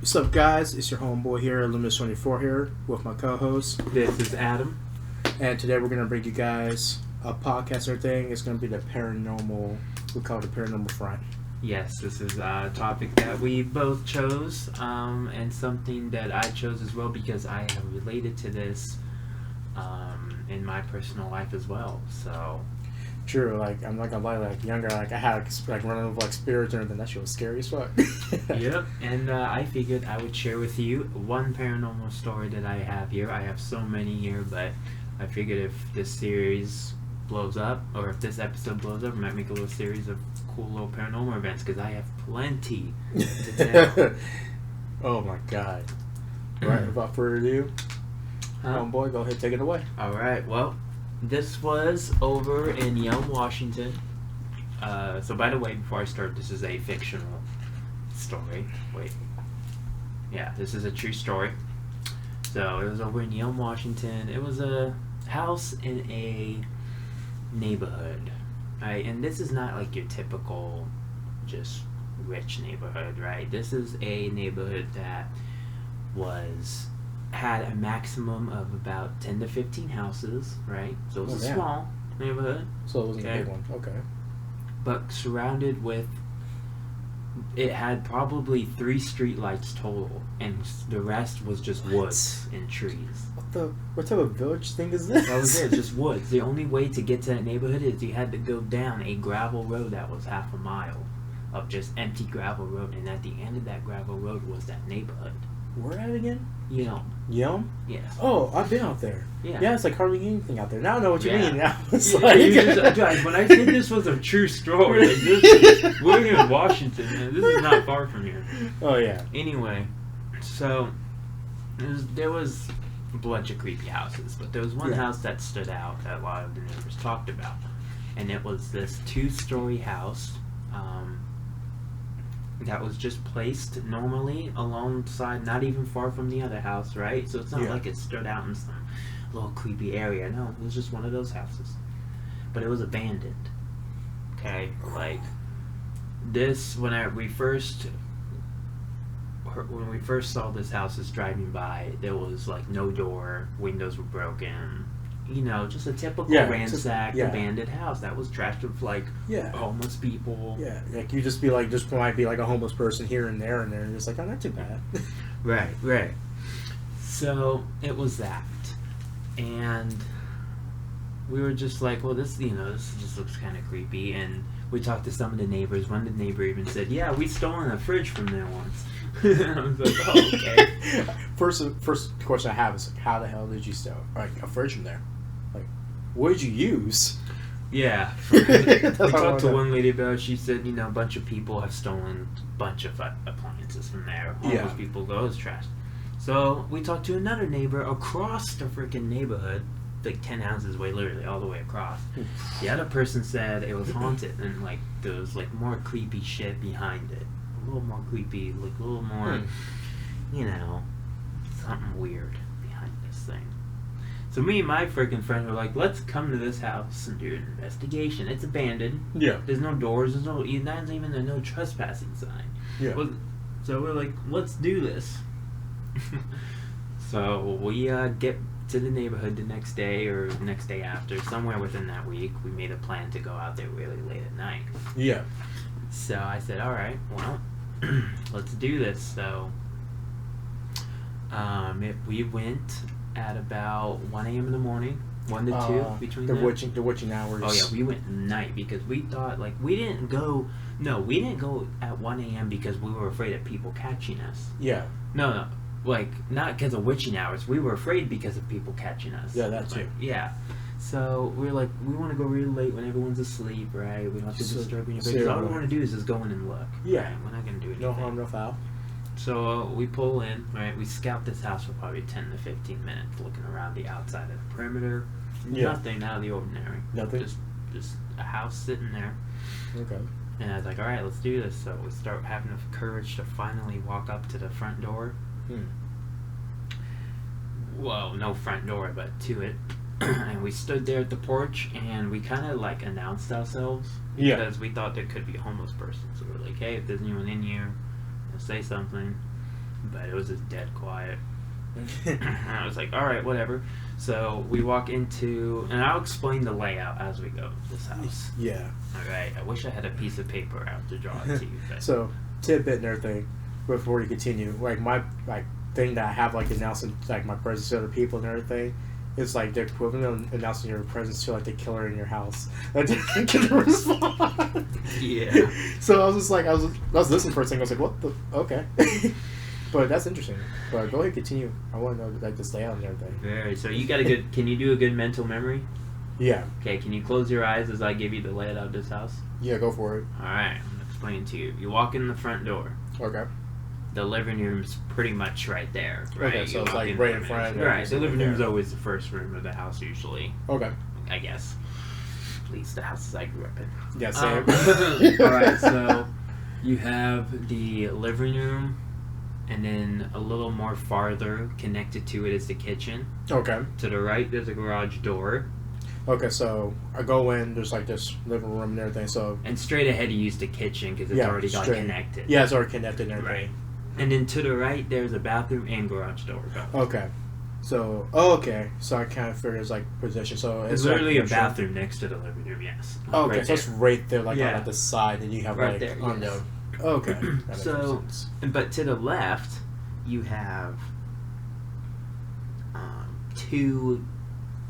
What's up, guys? It's your homeboy here, Luminous24 here, with my co-host. This is Adam. And today we're going to bring you guys a podcast or thing. It's going to be the paranormal, we call it the paranormal front. Yes, this is a topic that we both chose, and something that I chose as well because I have related to this in my personal life as well. So True, like, I'm not going to lie, like, younger, like, I had, like, running with, like, spirits and everything. That shit was scary as fuck. Yep, and I figured I would share with you one paranormal story that I have here. I have so many here, but I figured if this series blows up, or if this episode blows up, I might make a little series of cool little paranormal events, because I have plenty to tell. Oh my god. Alright, without further ado, homeboy, go ahead, take it away. Alright, well, this was over in Yelm, Washington. So by the way, before I start, this is a fictional story. Wait. Yeah, this is a true story. So it was over in Yelm, Washington. It was a house in a neighborhood, right? And this is not like your typical just rich neighborhood, right? This is a neighborhood that had a maximum of about 10 to 15 houses, right? So it was a small neighborhood. So it wasn't a big one. Okay. But surrounded with, it had probably 3 street lights total, and the rest was just woods and trees. What type of village thing is this? That was it, just woods. The only way to get to that neighborhood is you had to go down a gravel road that was half a mile of just empty gravel road, and at the end of that gravel road was that neighborhood. Where at again? Yelm. Yelm? Yes. Oh, I've been out there. Yeah. It's like hardly anything out there. Now I know what you mean. Now it's Guys, when I said this was a true story, like we're here in Washington, man. This is not far from here. Oh, yeah. Anyway, so there was a bunch of creepy houses, but there was one house that stood out that a lot of the neighbors talked about, and it was this 2-story house that was just placed normally alongside, not even far from the other house, right? So it's not like it stood out in some little creepy area. No, it was just one of those houses, but it was abandoned. Okay, like this when we first saw this house as driving by, there was like no door, windows were broken. You know, just a typical ransacked, abandoned house that was trashed with like homeless people. Yeah, like you just be like, just might be like a homeless person here and there, and it's like, oh, not too bad. Right. So it was that, and we were just like, well, this just looks kind of creepy. And we talked to some of the neighbors. One of the neighbor even said, "Yeah, we stolen a fridge from there once." I was like, oh, okay. First question I have is, like, how the hell did you steal like a fridge from there? Like, what did you use? Yeah. We talked to one lady about it. She said, a bunch of people have stolen a bunch of appliances from there. Homeless people go, it's trash. So we talked to another neighbor across the freaking neighborhood, like 10 houses away, literally all the way across. The other person said it was haunted, and like there was like more creepy shit behind it. A little more creepy, like a little more, something weird behind this thing. So me and my freaking friend were like, let's come to this house and do an investigation. It's abandoned. Yeah. There's no doors. There's no trespassing sign. Yeah. So we're like, let's do this. So we get to the neighborhood the next day or the next day after, somewhere within that week. We made a plan to go out there really late at night. Yeah. So I said, all right, well, let's do this. So we went at about 1 a.m. in the morning, 1 to 2 between the witching hours. Oh, yeah, we went at night because we thought, like, we didn't go at 1 a.m. because we were afraid of people catching us. Yeah. No, like, not because of witching hours. We were afraid because of people catching us. Yeah, that too. Yeah. So we were like, we want to go really late when everyone's asleep, right? We don't have to disturb anybody. So all we want to do is just go in and look. Yeah. Right? We're not going to do anything. No harm, no foul. So we pull in, right? We scout this house for probably 10 to 15 minutes, looking around the outside of the perimeter. Yeah. Nothing out of the ordinary. Nothing? Just a house sitting there. Okay. And I was like, all right, let's do this. So we start having the courage to finally walk up to the front door. Well, no front door, but to it. And we stood there at the porch, and we kind of like announced ourselves because we thought there could be a homeless person. So we're like, hey, if there's anyone in here, say something. but it was just dead quiet. And I was like, all right, whatever. So we walk into, and I'll explain the layout as we go to this house. Yeah. All right. I wish I had a piece of paper out to draw it to you. But. So, tidbit and everything, before you continue, like my thing that I have like announcing like my presence to other people and everything, it's like the equivalent of announcing your presence to like the killer in your house. I didn't get a response. Yeah. So I was just like, I was listening for a second. I was like, what the? Okay. But that's interesting. But go ahead, continue. I want to know like this layout and everything. Very. So you got a good. Can you do a good mental memory? Yeah. Okay. Can you close your eyes as I give you the layout of this house? Yeah, go for it. All right. I'm gonna explain to you. You walk in the front door. Okay. The living room's pretty much right there. Right? Okay, so You it's walk like in right the in front. Right. The living there. room's always the first room of the house usually. Okay. I guess. At least the houses I grew up in. Yeah, same. All right. So you have the living room. And then a little more farther connected to it is the kitchen. Okay. To the right, there's a garage door. Okay, so I go in, there's like this living room and everything, so... And straight ahead, you use the kitchen because it's already got connected. Yeah, it's already connected and everything. Right. And then to the right, there's a bathroom and garage door. Okay. So, okay. So I kind of figured it's like position. So it's literally a bathroom next to the living room, yes. Oh, okay, right so it's right there, like yeah. on the side, and you have right like there, on yes. the... Okay. That makes So, sense. but to the left, you have two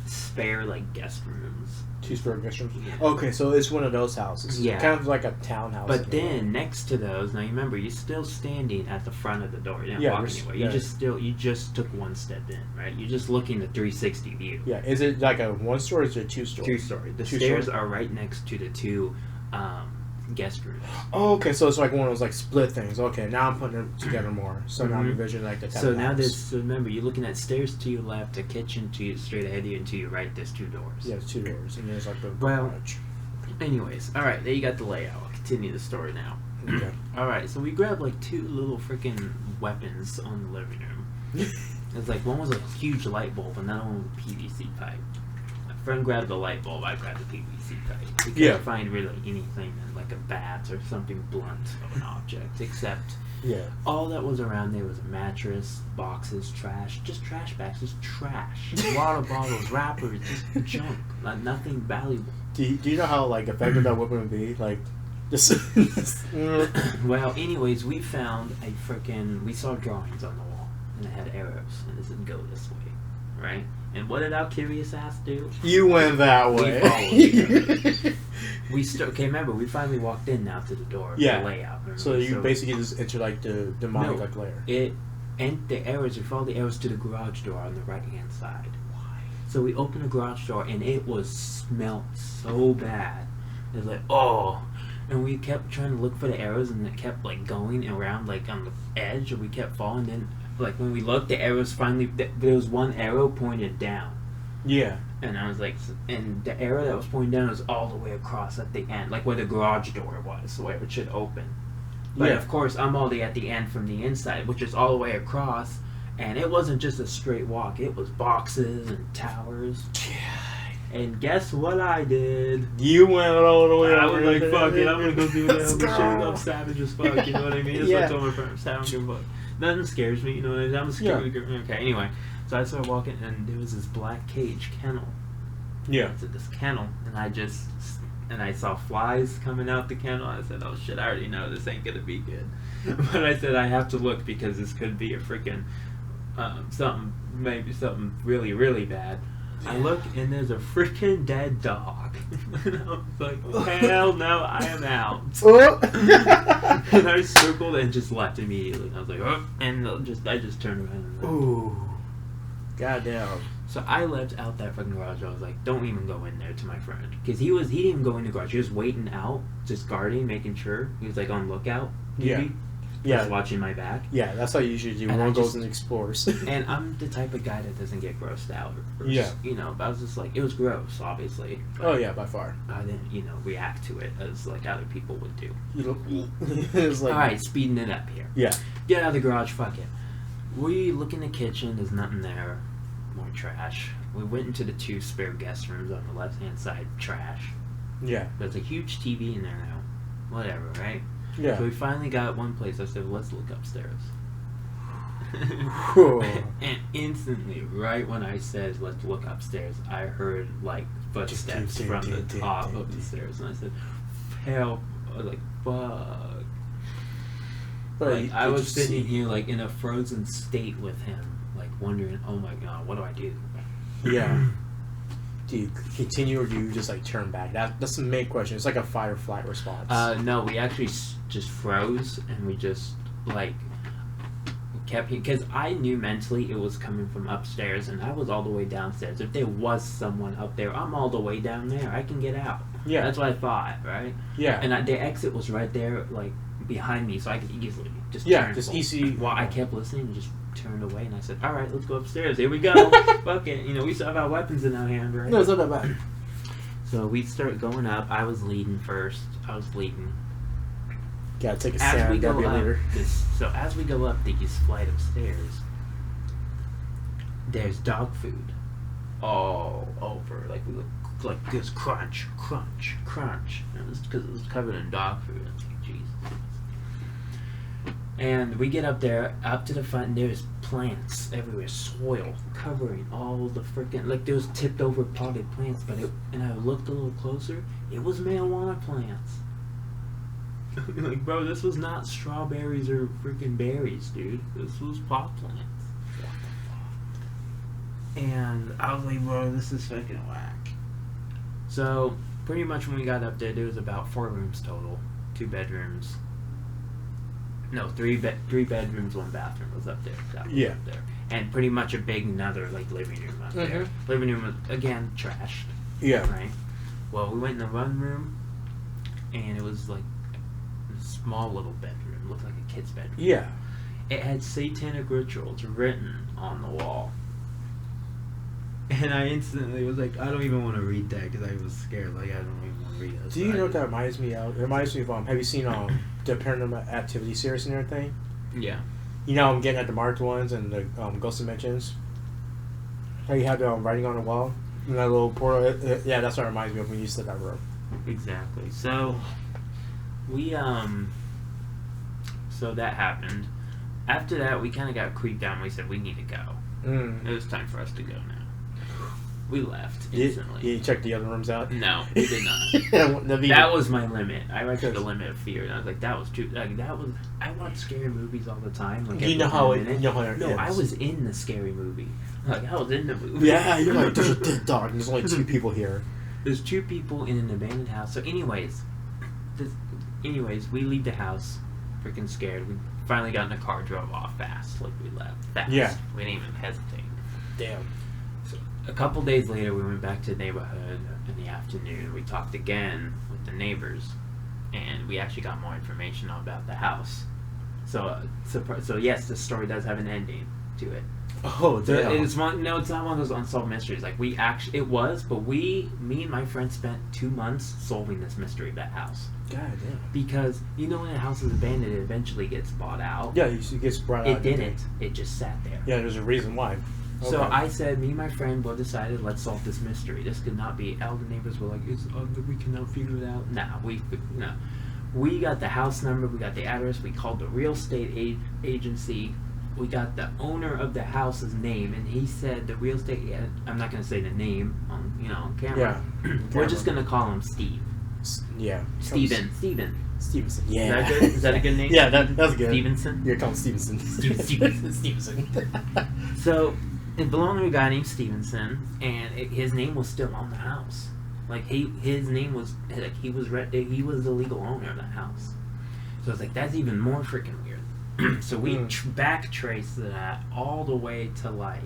spare like guest rooms. Two spare guest rooms. Yeah. Okay, so it's one of those houses. Yeah. Kind of like a townhouse. But then next to those, now you remember, you're still standing at the front of the door. You're not walking anywhere. You just took one step in, right? You're just looking at 360 view. Yeah. Is it like a one story or is it two story? Two story. The stairs are right next to the two guest rooms. Oh, okay, so it's like one of those like split things. Okay, now I'm putting them together more. So now I'm envisioning like the type So of now house. there's, so remember, you're looking at stairs to your left, a kitchen to your straight ahead of you, and to your right there's two doors. Yeah, it's two doors, and there's like the garage. Anyways, all right, there you got the layout. I'll continue the story now. Okay. All right, so we grabbed like two little freaking weapons on the living room. It's like one was a huge light bulb, and that one was a PVC pipe. My friend grabbed the light bulb, I grabbed the PVC pipe. We couldn't find really anything like a bat or something blunt of an object, except all that was around there was a mattress, boxes, trash, just trash bags, just trash, water bottles, wrappers, just junk, like nothing valuable. Do you know how like effective that weapon would be? Like, just. Well, anyways, we found we saw drawings on the wall, and it had arrows, and it said go this way, right? And what did our curious ass do? You went that way. Okay, remember, we finally walked in now to the door. Yeah. The layout. So you basically just enter like the demonic like layer. And the arrows, we followed the arrows to the garage door on the right hand side. Why? So we opened the garage door, and it smelled so bad. It was like, oh. And we kept trying to look for the arrows, and it kept like going around like on the edge, and we kept falling. Then like when we looked, the arrows finally, there was one arrow pointed down. Yeah. And I was like, and the arrow that was pointing down was all the way across at the end, like where the garage door was, where it should open. But of course, I'm already at the end from the inside, which is all the way across, and it wasn't just a straight walk. It was boxes and towers. And guess what I did? You went all the way I over. was like, fuck it, I'm gonna go do that. Let's I'm go. I'm savage as fuck, you know what I mean? That's what I told my friends. I don't give a fuck. Nothing scares me, you know what I mean? I'm scared. Okay, anyway. So I started walking, and there was this black cage kennel. Yeah. So this kennel, and I saw flies coming out the kennel. I said, oh shit, I already know this ain't gonna be good. But I said, I have to look because this could be a freaking maybe something really, really bad. I look, and there's a freaking dead dog. And I was like, hell no, I am out. And I circled and just left immediately. And I was like, oh, and I just turned around and left. Ooh. Goddamn. So I left out that fucking garage. I was like, don't even go in there to my friend. Because he didn't even go in the garage. He was waiting out, just guarding, making sure. He was like on lookout. Maybe. Yeah. Just watching my back. Yeah, that's how you usually do. One goes and explores. And I'm the type of guy that doesn't get grossed out. You know, but I was just like, it was gross, obviously. Oh, yeah, by far. I didn't, react to it as like other people would do. It's like, alright, speeding it up here. Yeah. Get out of the garage, fuck it. We look in the kitchen, there's nothing there. More trash. We went into the two spare guest rooms on the left hand side, trash. Yeah. There's a huge TV in there now. Whatever, right? Yeah. So we finally got one place. I said, let's look upstairs. Whew. And instantly, right when I said, let's look upstairs, I heard, like, footsteps from the top of the stairs. And I said, help. I was like, fuck. But Like, I was sitting here, like, in a frozen state with him, like, wondering, oh my god, what do I do? Yeah. Do you continue or do you just, like, turn back? That's the main question. It's like a fight or flight response. No, we actually just froze, and we just, like, kept, because I knew mentally it was coming from upstairs, and I was all the way downstairs. If there was someone up there, I'm all the way down there. I can get out. Yeah. That's what I thought, right? Yeah. And the exit was right there, like, behind me, so I could easily just Yeah, turn. just easy. Well, I kept listening and just turned away, and I said, all right, let's go upstairs. Here we go. Fuck it. You know, we still have our weapons in our hand, right? No, it's not that bad. So we start going up. I was leading first. Gotta take a As we stand. go Gotta be a up, leader. so as we go up these flight of stairs, there's dog food all over. Like we look like this crunch, crunch, crunch. And it was because it was covered in dog food. I was like, Jesus. And we get up there, up to the front, and there's plants everywhere, soil covering all the freaking, like there was tipped over potted plants. And I looked a little closer, it was marijuana plants. Like, bro, this was not strawberries or freaking berries, dude. This was pot plants. And I was like, bro, this is fucking whack. So, pretty much when we got up there was about 4 rooms total. 2 bedrooms. No, 3 bedrooms, 1 bathroom was up there. That was up there. And pretty much a big another, like, living room up there. Living room was, again, trashed. Yeah. Right? Well, we went in the one room, and it was, like, a small little bedroom. It looked like a kid's bedroom. Yeah. It had satanic rituals written on the wall. And I instantly was like, I don't even want to read that because I was scared. Like, I don't even want to read it. Do you know what that reminds me of? It reminds me of, have you seen the Paranormal Activity series and everything? Yeah. You know, I'm getting at the marked ones and the Ghost Dimensions. How you have the writing on the wall? And that little portal. Yeah, that's what it reminds me of when you said that room. Exactly. So, so that happened. After that, we kind of got creeped out and we said, we need to go. It was time for us to go now. We left instantly. You checked the other rooms out? No, we did not. That was my limit. I reached the limit of fear, and I was like, "That was too." Like that was. I watch scary movies all the time. Like you know how it. No, I was in the scary movie. Like I was in the movie. Yeah, you're like, there's a dead dog, and there's only 2 people here. There's 2 people in an abandoned house. So, anyways, we leave the house, freaking scared. We finally got in the car, drove off fast, like we left fast. Yeah. We didn't even hesitate. Damn. A couple days later, we went back to the neighborhood in the afternoon. We talked again with the neighbors, and we actually got more information about the house. So yes, the story does have an ending to it. Oh, damn. It's not one of those unsolved mysteries. Like me and my friend spent 2 months solving this mystery of that house. God damn. Because when a house is abandoned, it eventually gets bought out. Yeah, it gets brought out. It didn't. It just sat there. Yeah, there's a reason why. Okay. So I said, me and my friend both decided, let's solve this mystery. This could not be. All the neighbors were like, we cannot figure it out. No. We got the house number. We got the address. We called the real estate agency. We got the owner of the house's name, and he said the real estate. I'm not going to say the name on camera. Yeah. We're just going to call him Steve. Yeah. Stevenson. Yeah. Is that a good name? Yeah, that's good. Stevenson? You're called Stevenson. Stevenson. So, it belonged to a guy named Stevenson, and his name was still on the house. Like, his name was, like, he was the legal owner of the house. So, it's like, that's even more freaking weird. So, we backtraced that all the way to, like,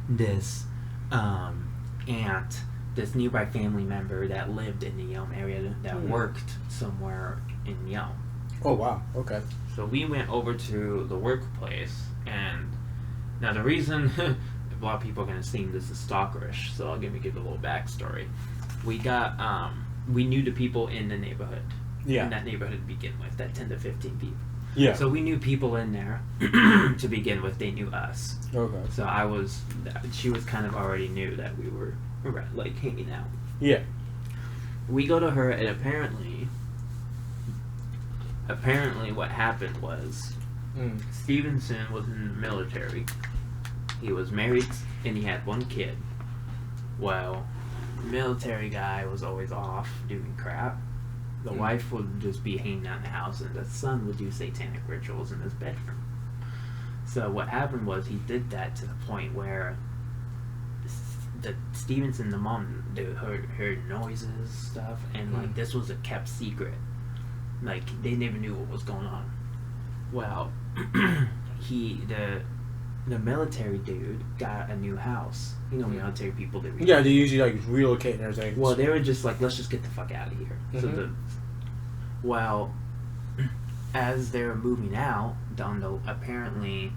this aunt, this nearby family member that lived in the Yelm area that worked somewhere in Yelm. Oh, wow. Okay. So we went over to the workplace, and now the reason a lot of people are going to think this is stalkerish, so I'll give a little backstory. We got, we knew the people in the neighborhood. Yeah. In that neighborhood to begin with, that 10 to 15 people. Yeah. So we knew people in there to begin with. They knew us. Okay. So she was kind of already knew that we were like hanging out. Yeah. We go to her, and apparently what happened was Stevenson was in the military. He was married and he had one kid. Well, the military guy was always off doing crap. The wife would just be hanging out in the house, and the son would do satanic rituals in his bedroom. So what happened was he did that to the point where the Stevenson, the mom, heard noises, stuff, and like this was a kept secret. Like they never knew what was going on. Well, the military dude got a new house. You know, military people, they usually like relocate and everything. Well, they were just like, let's just get the fuck out of here. So as they're moving out, apparently,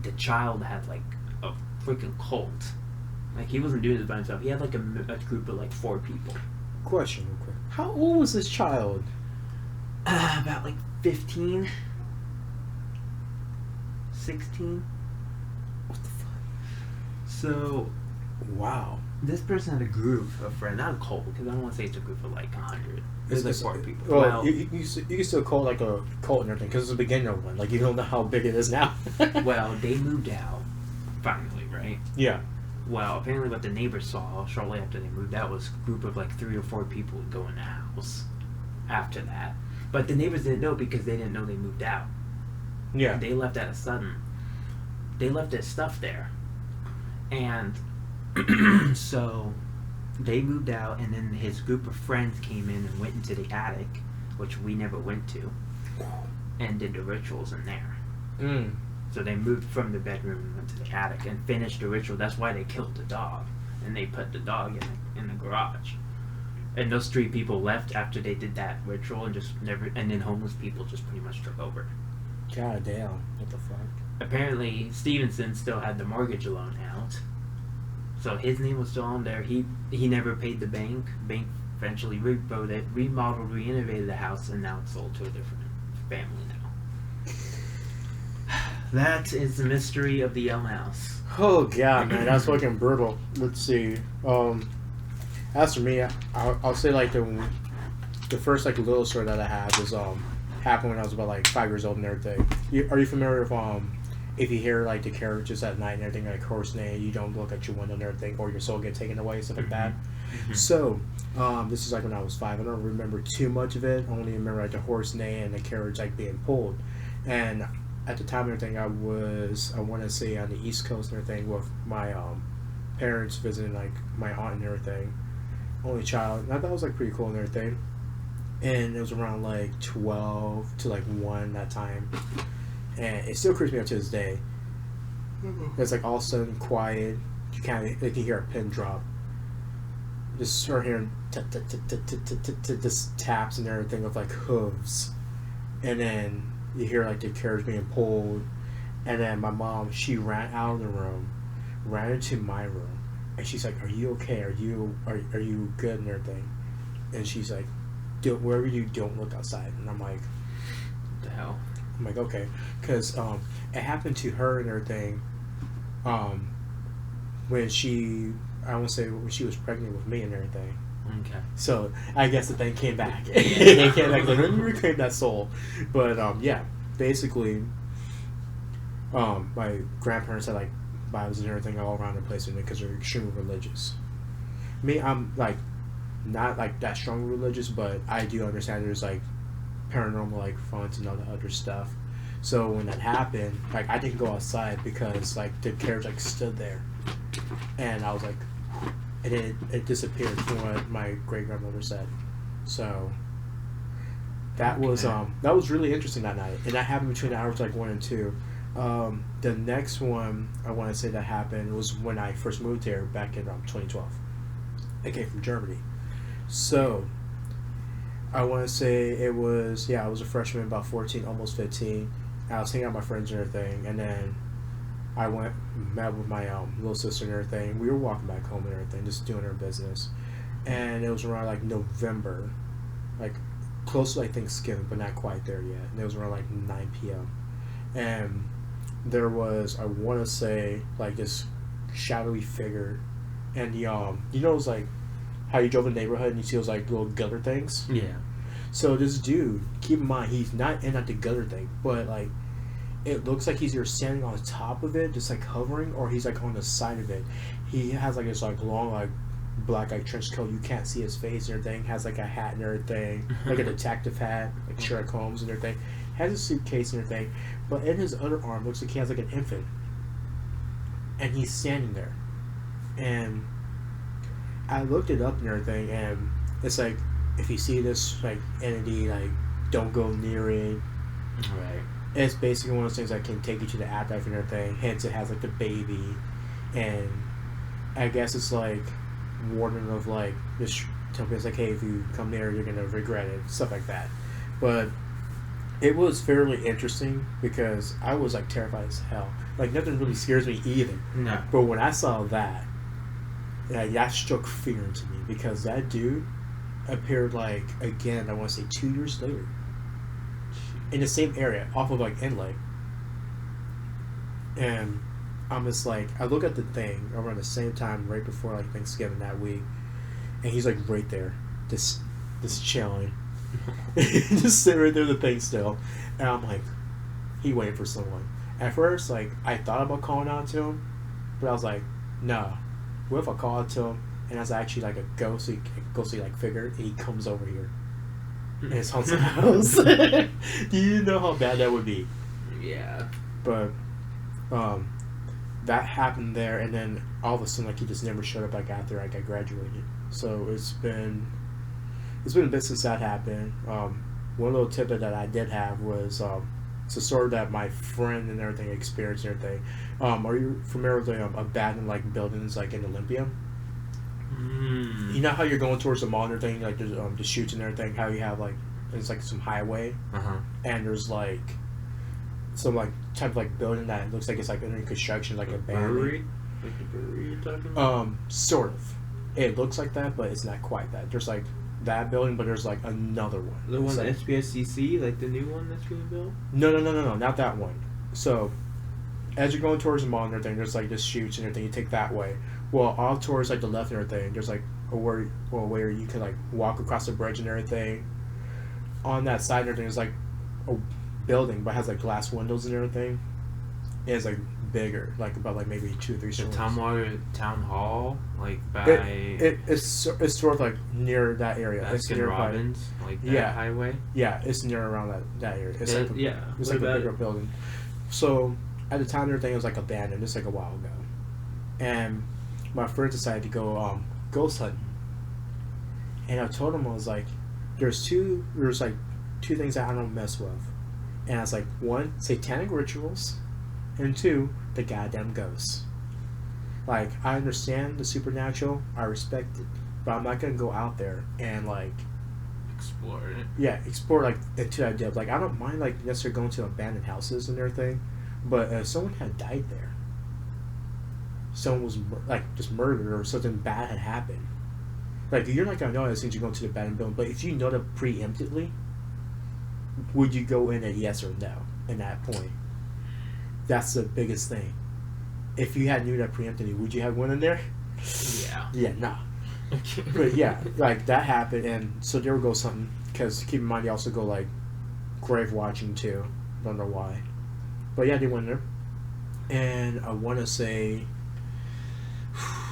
the child had like a freaking cult. Like he wasn't doing this by himself. He had like a group of like 4 people. Question real quick. How old was this child? About like 15, 16. What the fuck? So, wow. This person had a group of friends, not a cult, because I don't want to say it's a group of like 100. It's like 4 people. Well, you can still call it like a cult and everything, because it's a beginner one. Like, you don't know how big it is now. Well, they moved out, finally, right? Yeah. Well, apparently what the neighbors saw shortly after they moved out was a group of like 3 or 4 people would go in the house after that. But the neighbors didn't know because they didn't know they moved out. Yeah. They left at a sudden. They left their stuff there. And so they moved out, and then his group of friends came in and went into the attic, which we never went to, and did the rituals in there. So they moved from the bedroom and went to the attic and finished the ritual. That's why they killed the dog, and they put the dog in the garage. And those 3 people left after they did that ritual, and just never. And then homeless people just pretty much took over. God damn! What the fuck? Apparently, Stevenson still had the mortgage loan out, so his name was still on there. He never paid the bank. Bank eventually remodeled it, renovated the house, and now it's sold to a different family now. That is the mystery of the Elm House. Oh god, man, that's fucking brutal. Let's see. As for me, I'll say like the first like little story that I had was happened when I was about like 5 years old and everything. Are you familiar with if you hear like the carriages at night and everything, like horse neigh, you don't look at your window and everything, or your soul get taken away, stuff like that. So this is like when I was 5. I don't remember too much of it. I only remember like the horse neigh and the carriage like being pulled. And at the time and everything, I want to say on the East Coast and everything with my parents visiting like my aunt and everything. Only child. And I thought it was like pretty cool and everything. And it was around like 12 to like 1 that time. And it still creeps me out to this day. It's like all of a sudden quiet. You can hear a pin drop. Just start hearing just taps and everything of like hooves. And then you hear like the carriage being pulled. And then my mom, she ran out of the room, ran into my room, and she's like, "Are you okay? Are you good and everything?" And she's like, "Wherever you don't look outside." And I'm like, "What the hell?" I'm like, okay, because it happened to her and everything. When she was pregnant with me and everything. Okay. So I guess the thing came back. It came back. Like, let me reclaim that soul. But yeah, basically, my grandparents had like Bibles and everything all around the place because they're extremely religious. Me, I'm like not like that strong religious, but I do understand there's like paranormal like fronts and all the other stuff. So when that happened, like I didn't go outside because like the carriage like stood there, and I was like, and then it disappeared from what my great grandmother said. So that was really interesting that night, and that happened between the hours like 1 and 2. The next one I want to say that happened was when I first moved here back in 2012. I came from Germany, so I want to say I was a freshman, about 14, almost 15. I was hanging out with my friends and everything, and then I met with my little sister and everything. We were walking back home and everything, just doing our business, and it was around like November, like close to like Thanksgiving, but not quite there yet. And it was around like 9 p.m. and there was, I want to say, like this shadowy figure, and it's like how you drove in the neighborhood and you see those like little gutter things. Yeah. So this dude, keep in mind, he's not in at the gutter thing, but like it looks like he's either standing on top of it, just like hovering, or he's like on the side of it. He has like this like long like black like trench coat. You can't see his face and everything. Has like a hat and everything, like a detective hat, like Sherlock Holmes and everything. Has a suitcase and everything, but in his other arm looks like he has like an infant, and he's standing there. And I looked it up and everything, and it's like if you see this like entity, like don't go near it. Right. It's basically one of those things that can take you to the afterlife and everything. Hence, it has like the baby, and I guess it's like warning of like this. It's like, hey, if you come there, you're gonna regret it, stuff like that. But it was fairly interesting because I was like terrified as hell. Like nothing really scares me either. No. But when I saw that, like, that struck fear into me because that dude appeared like again. I want to say 2 years later. In the same area, off of like Inlay, and I'm just like, I look at the thing around the same time, right before like Thanksgiving that week, and he's like right there, just chilling, just sitting right there, the thing still, and I'm like, he waiting for someone. At first, like I thought about calling out to him, but I was like, no, what if I call out to him and it's actually like a ghostly like figure, and he comes over here. And it's haunted house. Do you know how bad that would be? Yeah. But that happened there, and then all of a sudden, like he just never showed up like after like I graduated. So it's been a bit since that happened. One little tidbit that I did have was it's a story that my friend and everything experienced and everything. Are you familiar with abandoned like buildings like in Olympia? You know how you're going towards the mall and everything, like there's the chutes and everything, how you have like there's like some highway, and there's like some like type of like building that looks like it's like under construction, like a brewery, like the brewery you're talking about. Sort of. It looks like that, but it's not quite that. There's like that building, but there's like another one. The one like, SPSCC, like the new one that's being built. No, not that one. So as you're going towards the mall and everything, there's like this chutes and everything. You take that way. Well, off towards like the left and everything, there's like a where you can like walk across the bridge and everything. On that side and everything, there's like a building, but has like glass windows and everything. It's like bigger, like about like maybe 2 or 3 stories. The town hall, like by it's sort of like near that area. It's Baskin Robbins, like that highway. Yeah, it's near around that area. It's like it's like a bigger building. So at the time, everything was like abandoned. It's like a while ago, and my friend decided to go ghost hunting, and I told him, I was like, there's like two things that I don't mess with, and I was like, one, satanic rituals, and two, the goddamn ghosts. Like, I understand the supernatural, I respect it, but I'm not gonna go out there and like explore it. Yeah, explore like into that depth. Like, I don't mind like necessarily going to abandoned houses and everything, but if someone had died there, someone was like just murdered or something bad had happened, like you're not gonna know as soon as you go into the abandoned building. But if you know that preemptively, would you go in at yes or no in that point? That's the biggest thing. If you had knew that preemptively, would you have went in there? Yeah, nah. But yeah, like that happened, and so there would go something. Because keep in mind, they also go like grave watching too. Don't know why, but yeah, they went there, and I want to say.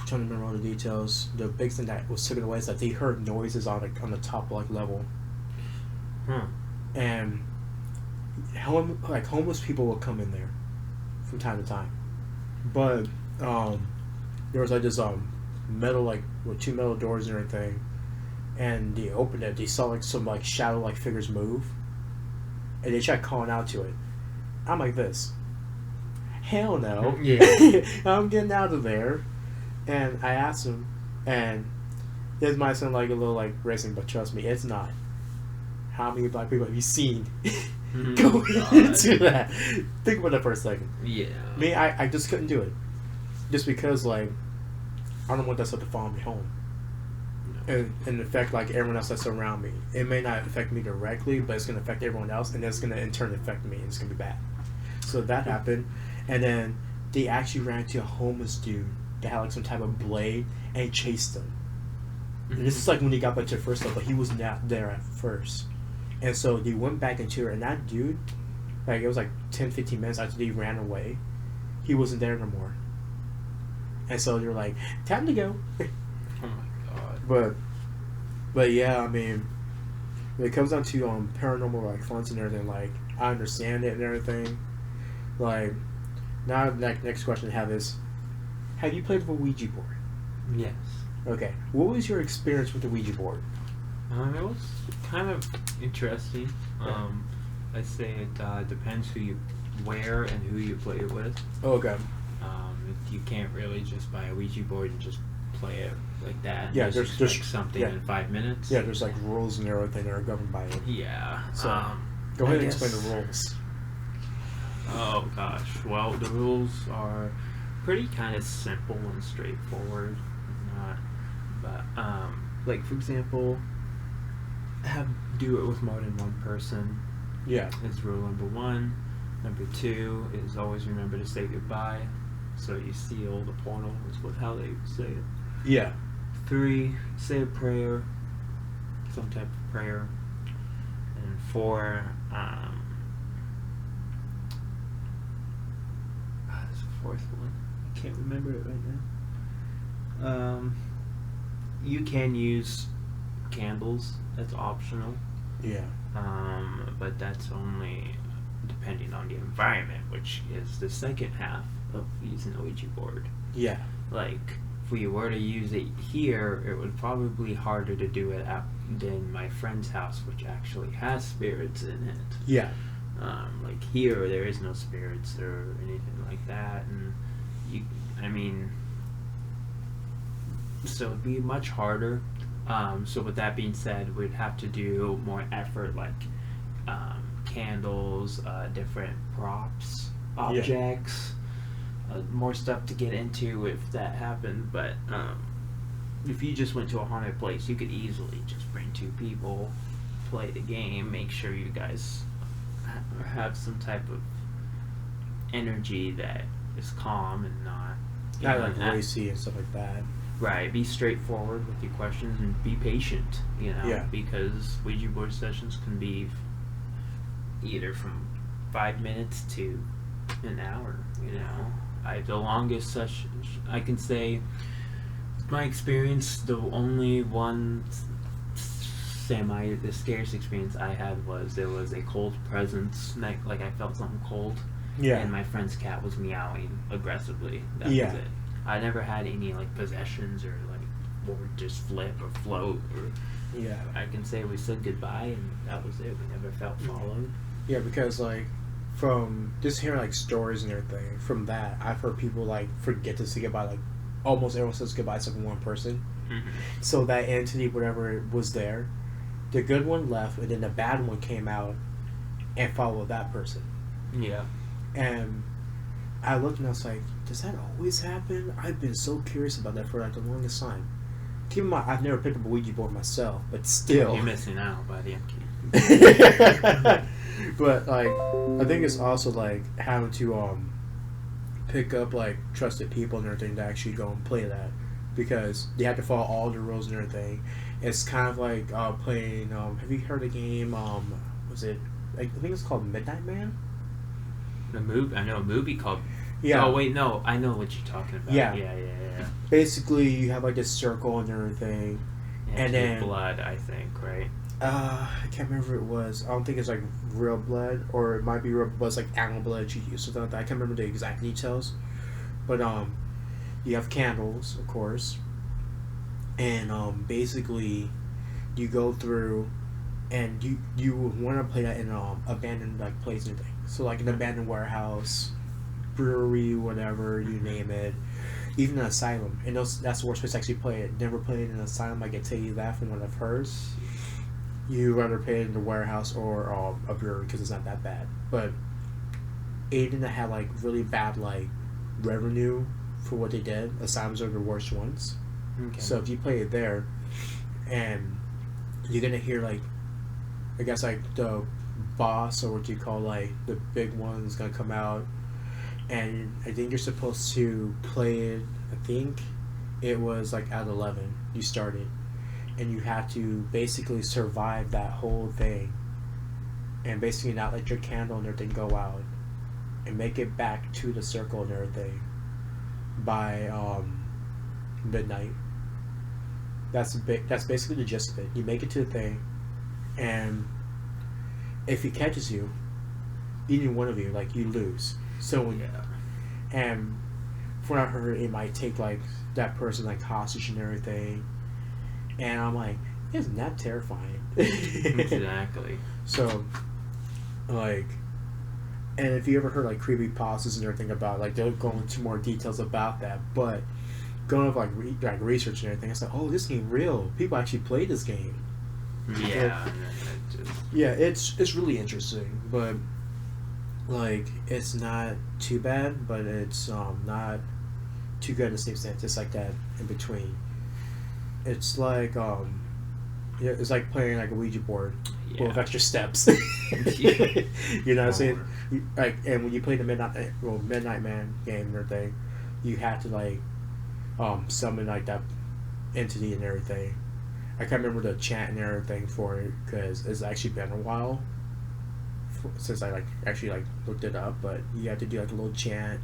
Trying to remember all the details. The big thing that was taken away is that they heard noises on the top like level, and homeless people will come in there from time to time, but there was like this metal like with 2 metal doors and everything, and they opened it. They saw like some like shadow like figures move, and they tried calling out to it. I'm like this. Hell no. Yeah. I'm getting out of there. And I asked him, and this might sound like a little like racing, but trust me, it's not. How many black people have you seen go into that? Think about that for a second. Yeah. Me, I just couldn't do it. Just because, like, I don't want that stuff to follow me home. No. And affect, like, everyone else that's around me. It may not affect me directly, but it's going to affect everyone else, and it's going to, in turn, affect me, and it's going to be bad. So that happened, and then they actually ran into a homeless dude that had like some type of blade and chased him. And this is like when he got back to the first level, but he was not there at first. And so they went back into it, and that dude, like, it was like 10, 15 minutes after they ran away, he wasn't there no more. And so they're like, time to go. Oh my god. But yeah, I mean, when it comes down to paranormal like funds and everything, like, I understand it and everything. Like, now like next question I have is, have you played with a Ouija board? Yes. Okay. What was your experience with the Ouija board? It was kind of interesting. Yeah. I'd say it depends where and who you play it with. Oh, okay. You can't really just buy a Ouija board and just play it like that. And Yeah, just there's expect something yeah. in 5 minutes. Yeah, there's like rules and everything that are governed by it. Yeah. So, go ahead and guess- explain the rules. Oh gosh. Well, the rules are pretty kind of simple and straightforward. But like for example, do it with more than one person. Yeah. Is rule number 1. Number 2 is always remember to say goodbye. So you seal the portal is how they say it. Yeah. 3, say a prayer, some type of prayer. And 4, there's a 4th one. I can't remember it right now. You can use candles. That's optional. Yeah. But that's only depending on the environment, which is the second half of using a Ouija board. Yeah. Like, if we were to use it here, it would probably be harder to do it than my friend's house, which actually has spirits in it. Yeah. Like here, there is no spirits or anything like that, and so it'd be much harder. So with that being said, we'd have to do more effort, like candles, different props, objects, more stuff to get into if that happened. But if you just went to a haunted place, you could easily just bring 2 people, play the game, make sure you guys have some type of energy that is calm and not Not like racy and stuff like that. Right, be straightforward with your questions and be patient, Yeah. because Ouija board sessions can be either from 5 minutes to an hour, the longest session, I can say, my experience, the only one the scariest experience I had was there was a cold presence, like I felt something cold, Yeah. and my friend's cat was meowing aggressively. That was it. I never had any like possessions or like or just flip or float or. Yeah. I can say we said goodbye and that was it. We never felt followed. Yeah, because like from just hearing like stories and everything, from that I've heard people like forget to say goodbye. Like almost everyone says goodbye except for one person. Mm-hmm. So that entity, whatever was there, the good one left, and then the bad one came out and followed that person. Yeah. And I looked and I was like, does that always happen? I've been so curious about that for like the longest time. Keep in mind, I've never picked up a Ouija board myself, but still. You're missing out by the MK. But like, I think it's also like having to pick up like trusted people and everything to actually go and play that, because they have to follow all the rules and everything. It's kind of like playing. Have you heard the game? Was it? I think it's called Midnight Man. The movie. I know a movie called. Yeah. Oh wait, no, I know what you're talking about. Yeah. Yeah. Basically, you have like this circle and everything, and then blood. I think, right? I can't remember what it was. I don't think it's like real blood, or it might be real, but it's like animal blood you use, something like that. I can't remember the exact details, but you have candles, of course, and basically, you go through, and you want to play that in abandoned like place and everything. So like an abandoned warehouse, brewery, whatever you name it, even an asylum. And that's the worst place to actually play it. Never played in an asylum. I can tell you that from what I've heard. You rather play it in the warehouse or a brewery because it's not that bad. But Aiden that had like really bad like revenue for what they did. Asylums are the worst ones. Okay. So if you play it there, and you're gonna hear like, I guess like the boss or what you call like the big one is gonna come out, and I think you're supposed to play it. I think it was like at 11 you started, and you have to basically survive that whole thing and basically not let your candle and everything go out, and make it back to the circle and everything by midnight. That's basically the gist of it. You make it to the thing, and if he catches you, either one of you, like, you lose. So Yeah. and from what I heard, it might take like that person like hostage and everything. And I'm like, isn't that terrifying? Exactly. So, like, and if you ever heard like creepy pastas and everything about, like, they'll go into more details about that. But going with like research and everything, I said, oh, this game real. People actually play this game. Yeah. And then it just, Yeah, it's really interesting, but like it's not too bad, but it's not too good at the same sense. It's like that in between. It's like yeah, it's like playing like a Ouija board but with yeah. extra steps. You know what I'm saying? Like, and when you play the Midnight Man game and everything, you have to like summon like that entity and everything. I can't remember the chant and everything for it because it's actually been a while since I like actually like looked it up. But you have to do like a little chant,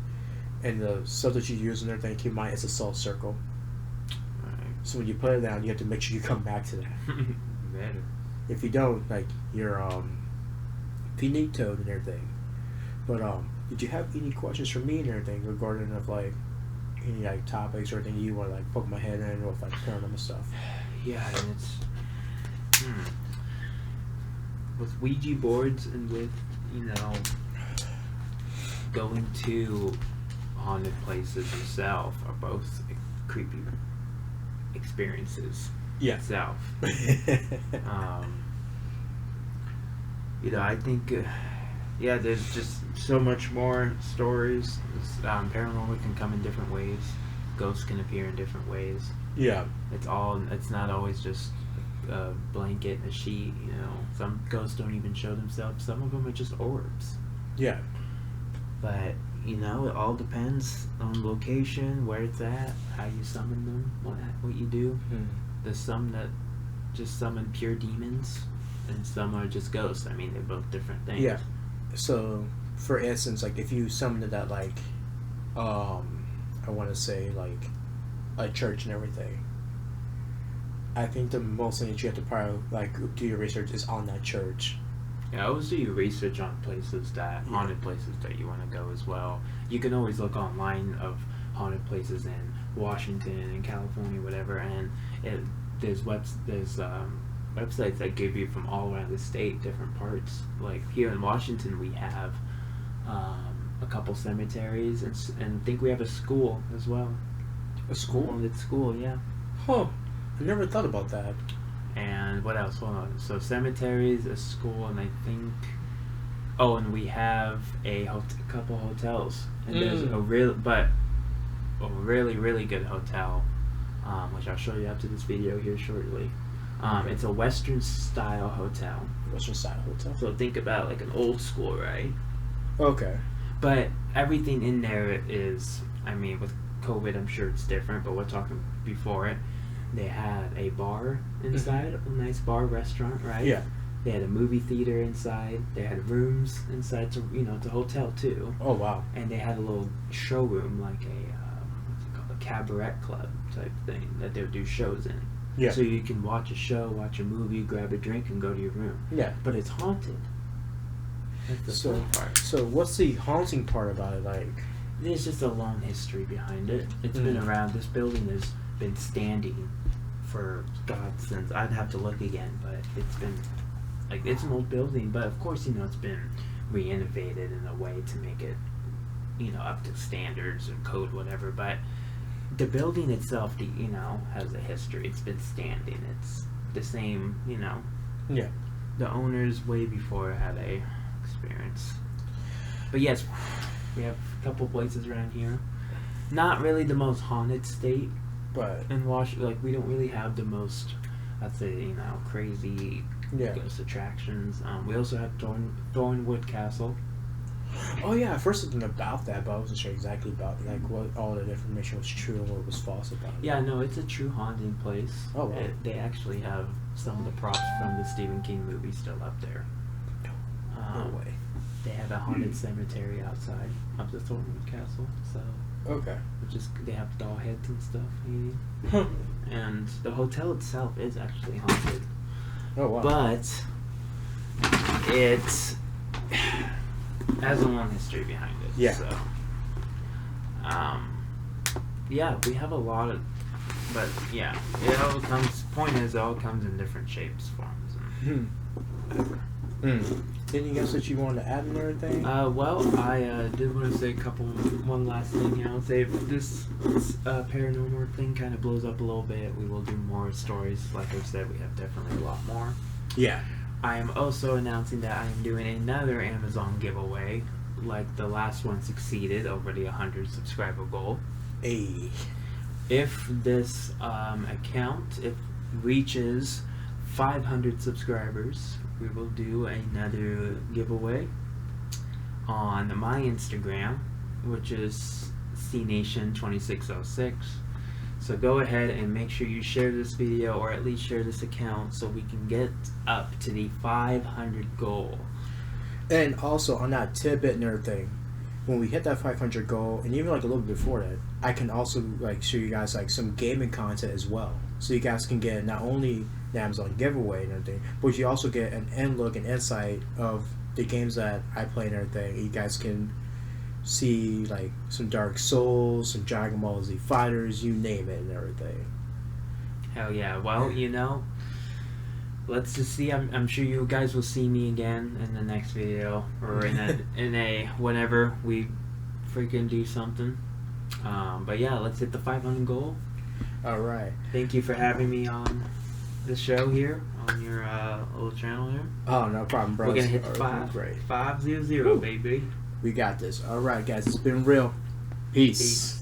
and the stuff that you use and everything, keep in mind, it's a soul circle. Right. So when you put it down, you have to make sure you come back to that. Better. If you don't, like, you're finito and everything. But did you have any questions for me and everything regarding of like any like topics or anything you want to like poke my head in with like paranormal stuff? Yeah, and it's with Ouija boards and with, you know, going to haunted places yourself are both creepy experiences Yeah. itself. You know, I think yeah, there's just so much more stories. Paranormal can come in different ways. Ghosts can appear in different ways. Yeah. It's not always just a blanket and a sheet, you know. Some ghosts don't even show themselves. Some of them are just orbs. Yeah. But, you know, it all depends on location, where it's at, how you summon them, what you do. There's some that just summon pure demons, and some are just ghosts. I mean, they're both different things. Yeah. So, for instance, like if you summon it at like, I want to say like a church and everything, I think the most thing that you have to probably like do your research is on that church. Yeah, always do your research on places haunted places that you want to go as well. You can always look online of haunted places in Washington and California, whatever, and there's websites that give you from all around the state different parts. Like here in Washington, we have a couple cemeteries, and I think we have a school as well. A school? Haunted school, yeah. Huh. I never thought about that. And what else? Hold on. So cemeteries, a school, and I think. Oh, and we have a couple hotels, and there's a really really good hotel, which I'll show you after this video here shortly. It's a Western style hotel. Western style hotel. So think about like an old school, right? Okay. But everything in there is, I mean, with COVID, I'm sure it's different. But we're talking before it. They had a bar inside, a nice bar restaurant, right? Yeah. They had a movie theater inside. They had rooms inside, to it's a hotel too. Oh wow. And they had a little showroom, like what's it called, a cabaret club type thing that they would do shows in. Yeah. So you can watch a show, watch a movie, grab a drink, and go to your room. Yeah. But it's haunted. That's the fun part. So what's the haunting part about it like? There's just a long history behind it. It's been around. This building has been standing for since I'd have to look again, but it's been like it's an old building, but of course it's been re-innovated in a way to make it up to standards and code, whatever. But the building itself, has a history. It's been standing. It's the same, Yeah. The owners way before had a experience. But yes, we have a couple places around here. Not really the most haunted state, but in Washington, we don't really have the most, I'd say, crazy ghost attractions. We also have Thornwood Castle. Oh yeah, I first something about that, but I wasn't sure exactly about what all the information was true and what was false about it. Yeah, no, it's a true haunting place. Oh wow. They actually have some of the props from the Stephen King movie still up there. way. They have a haunted cemetery outside of the Thornwood Castle, so Okay. they have doll heads and stuff. Maybe. Huh. And the hotel itself is actually haunted, Oh wow. but it has a long history behind it. Yeah. So, yeah, we have a lot of, but yeah, it all comes. Point is, it all comes in different shapes, forms, and whatever. Anything else that you wanted to add and everything? Well, I did want to say one last thing here. I'll say if this paranormal thing kind of blows up a little bit, we will do more stories. Like I said, we have definitely a lot more. Yeah. I am also announcing that I am doing another Amazon giveaway. Like the last one succeeded over the 100 subscriber goal. Hey. If this account reaches 500 subscribers, we will do another giveaway on my Instagram, which is CNation2606. So go ahead and make sure you share this video, or at least share this account, so we can get up to the 500 goal. And also on that tidbit and everything, when we hit that 500 goal, and even like a little bit before that, I can also like show you guys like some gaming content as well, so you guys can get not only the Amazon giveaway and everything, but you also get an end look and insight of the games that I play and everything. You guys can see like some Dark Souls, some Dragon Ball Z Fighters, you name it and everything. Hell yeah. Well, let's just see. I'm sure you guys will see me again in the next video, or in a whenever we freaking do something. But yeah, let's hit the 500 goal. All right. Thank you for having me on the show here on your little channel here. Oh, no problem, bro. We're gonna hit the 500, baby. We got this. All right, guys. It's been real. Peace.